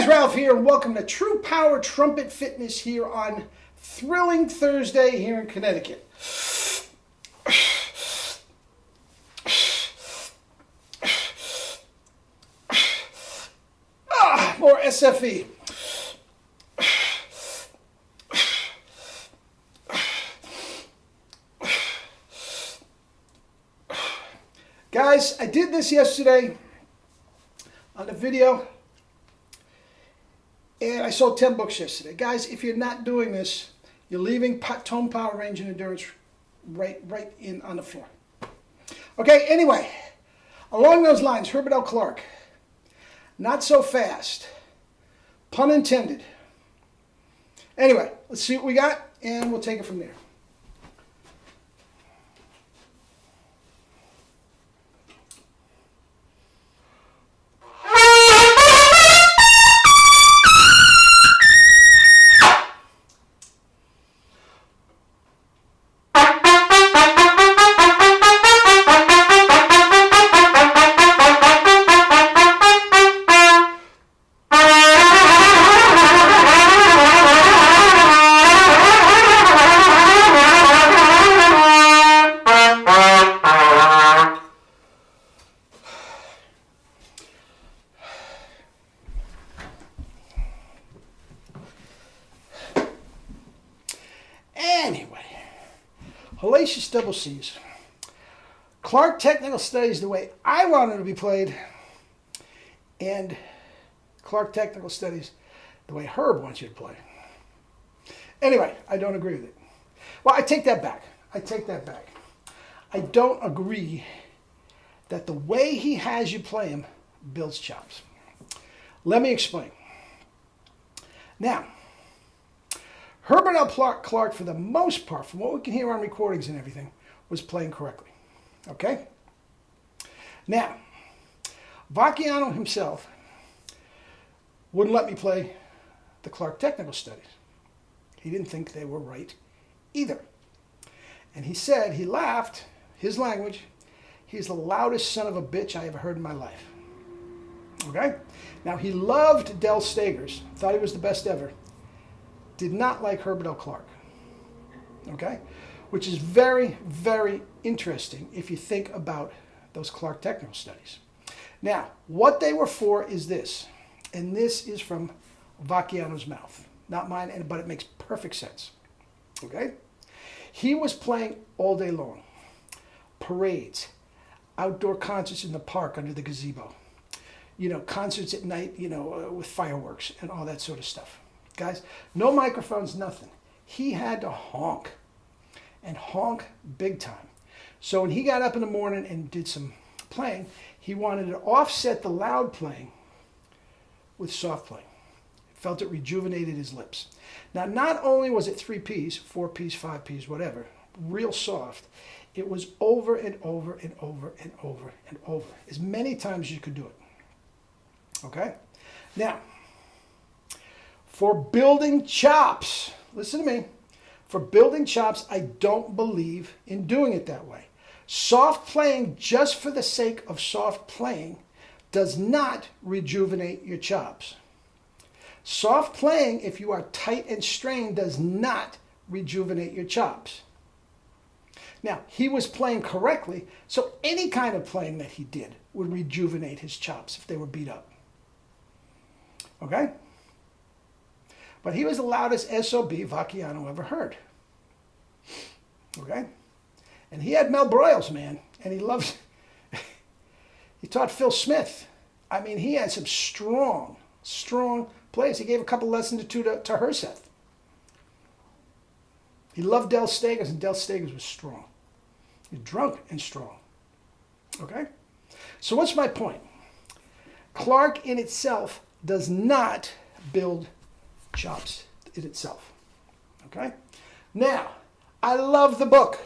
Ralph here, and welcome to True Power Trumpet Fitness here on Thrilling Thursday here in Connecticut. More SFE. Guys, I did this yesterday on the video, and I sold 10 books yesterday. Guys, if you're not doing this, you're leaving tone, power, range, and endurance right in on the floor. Okay, anyway, along those lines, Herbert L. Clarke, not so fast, pun intended. Anyway, let's see what we got, and we'll take it from there. Anyway, hellacious double C's. Clarke Technical Studies the way I want it to be played, and Clarke Technical Studies the way Herb wants you to play. Anyway, I don't agree with it. Well, I take that back. I don't agree that the way he has you play him builds chops. Let me explain. Now, Herbert L. Clarke, for the most part, from what we can hear on recordings and everything, was playing correctly. Okay? Now, Vacchiano himself wouldn't let me play the Clarke Technical Studies. He didn't think they were right either. And he said, he laughed, his language, he's the loudest son of a bitch I ever heard in my life. Okay? Now, he loved Del Stegers, thought he was the best ever. Did not like Herbert L. Clarke, okay? Which is very, very interesting if you think about those Clarke Technical Studies. Now, what they were for is this, and this is from Vacchiano's mouth, not mine, but it makes perfect sense, okay? He was playing all day long, parades, outdoor concerts in the park under the gazebo, concerts at night, with fireworks and all that sort of stuff. Guys, no microphones, nothing. He had to honk, and honk big time. So when he got up in the morning and did some playing, he wanted to offset the loud playing with soft playing. He felt it rejuvenated his lips. Now, not only was it 3 Ps, 4 Ps, 5 Ps, whatever, real soft, it was over and over and over and over and over, as many times as you could do it. Okay? Now, for building chops, listen to me, for building chops, I don't believe in doing it that way. Soft playing just for the sake of soft playing does not rejuvenate your chops. Soft playing, if you are tight and strained, does not rejuvenate your chops. Now, he was playing correctly, so any kind of playing that he did would rejuvenate his chops if they were beat up. Okay? But he was the loudest SOB Vacchiano ever heard. Okay? And he had Mel Broyles, man. And he loved, he taught Phil Smith. I mean, he had some strong players. He gave a couple lessons to Herseth. He loved Del Stegers, and Del Stegers was strong. He was drunk and strong. Okay? So what's my point? Clarke in itself does not build chops in itself. Okay? Now, I love the book.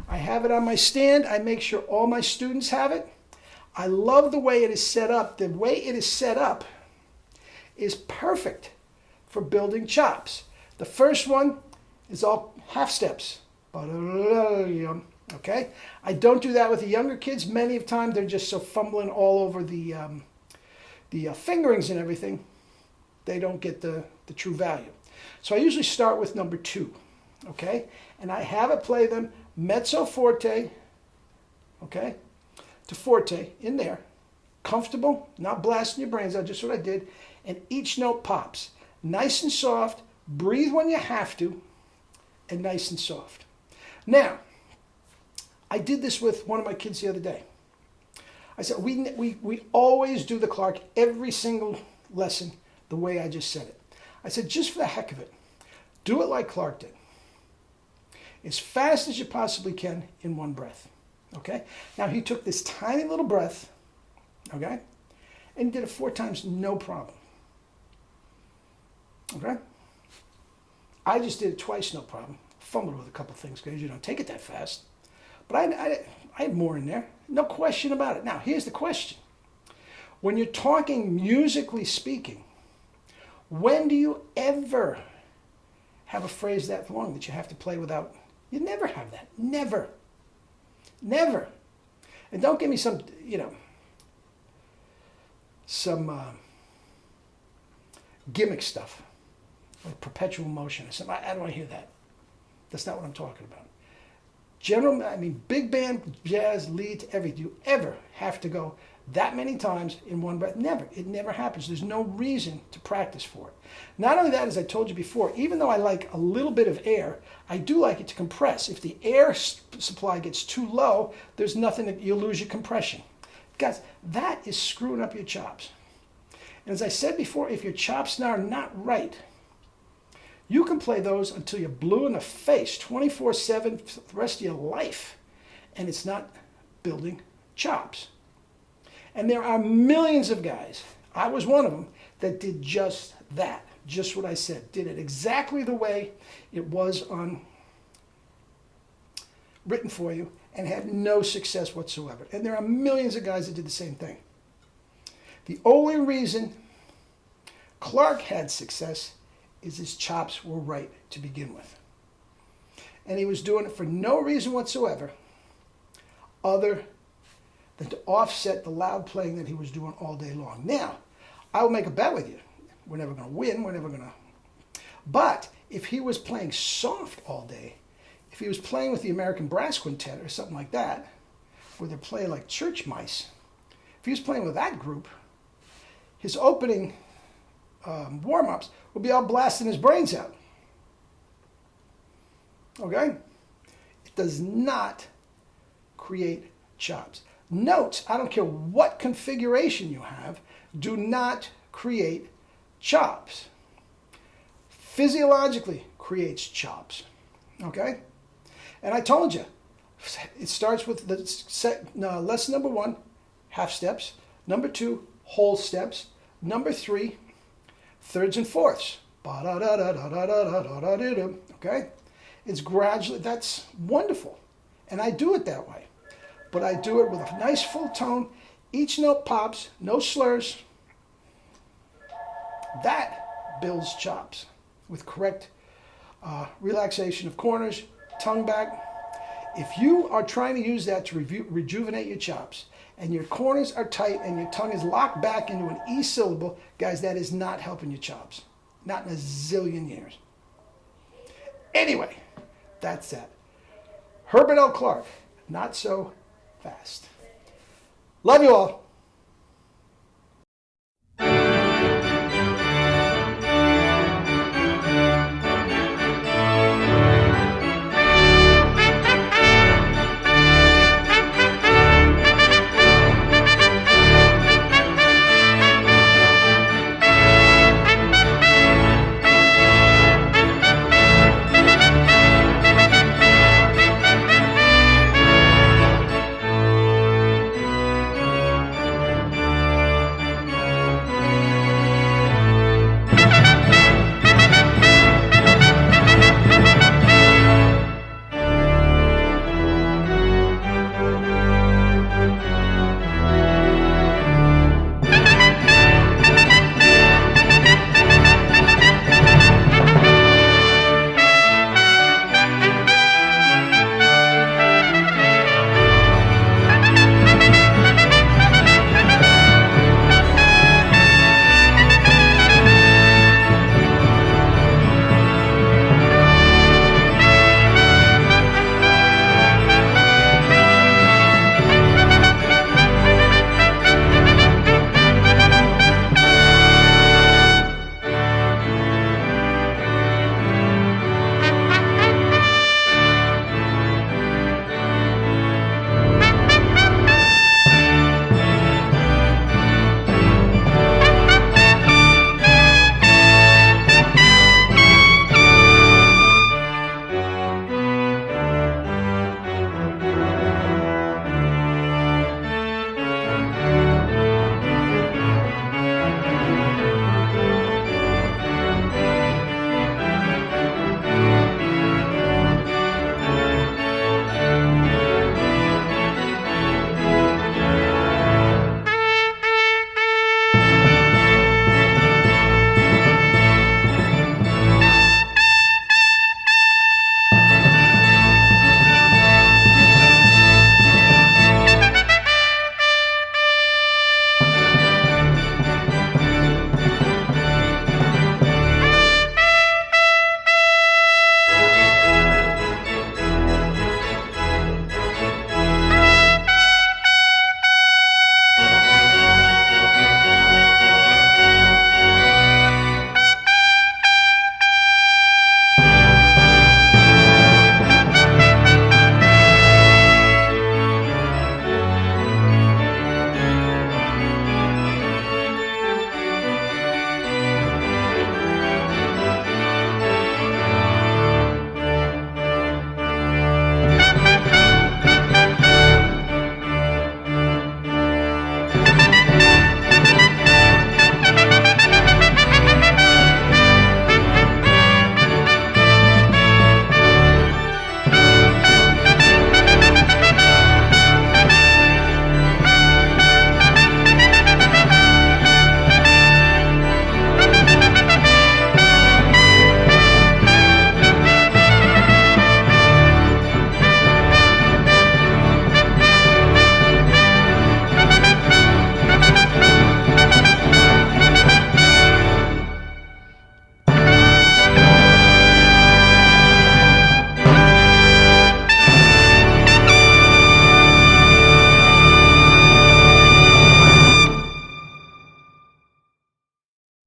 I have it on my stand. I make sure all my students have it. I love the way it is set up. The way it is set up is perfect for building chops. The first one is all half steps. Okay? I don't do that with the younger kids. Many of the time they're just so fumbling all over the fingerings and everything. they don't get the true value. So I usually start with number 2, okay? And I have it play them mezzo forte, okay, to forte in there. Comfortable, not blasting your brains out, just what I did. And each note pops. Nice and soft, breathe when you have to, and nice and soft. Now, I did this with one of my kids the other day. I said, we always do the Clark every single lesson the way I just said it. I said, just for the heck of it, do it like Clark did. As fast as you possibly can in one breath, okay? Now, he took this tiny little breath, okay, and he did it 4 times, no problem, okay? I just did it twice, no problem. Fumbled with a couple things because you don't take it that fast. But I had more in there, no question about it. Now, here's the question. When you're talking musically speaking, when do you ever have a phrase that long that you have to play without? You never have that. Never. Never. And don't give me some, gimmick stuff, like perpetual motion or something. I don't want to hear that. That's not what I'm talking about. Big band, jazz, lead, everything. Do you ever have to go that many times in one breath? Never. It never happens. There's no reason to practice for it. Not only that, as I told you before, even though I like a little bit of air, I do like it to compress. If the air supply gets too low, there's nothing that you'll lose your compression. Guys, that is screwing up your chops. And as I said before, if your chops are not right, you can play those until you're blue in the face 24/7 for the rest of your life. And it's not building chops. And there are millions of guys, I was one of them, that did just that. Just what I said. Did it exactly the way it was written for you and had no success whatsoever. And there are millions of guys that did the same thing. The only reason Clark had success is his chops were right to begin with. And he was doing it for no reason whatsoever other than to offset the loud playing that he was doing all day long. Now, I will make a bet with you. We're never going to win. We're never going to. But if he was playing soft all day, if he was playing with the American Brass Quintet or something like that, where they're playing like church mice, if he was playing with that group, his opening warm-ups would be all blasting his brains out. Okay? It does not create chops. Notes, I don't care what configuration you have, do not create chops. Physiologically creates chops. Okay? And I told you, it starts with lesson number 1, half steps. Number 2, whole steps. Number 3, thirds and fourths. Okay? It's gradually, that's wonderful. And I do it that way. But I do it with a nice full tone. Each note pops, no slurs. That builds chops with correct relaxation of corners, tongue back. If you are trying to use that to rejuvenate your chops, and your corners are tight and your tongue is locked back into an E syllable, guys, that is not helping your chops. Not in a zillion years. Anyway, that's that. Herbert L. Clarke, not so fast. Love you all.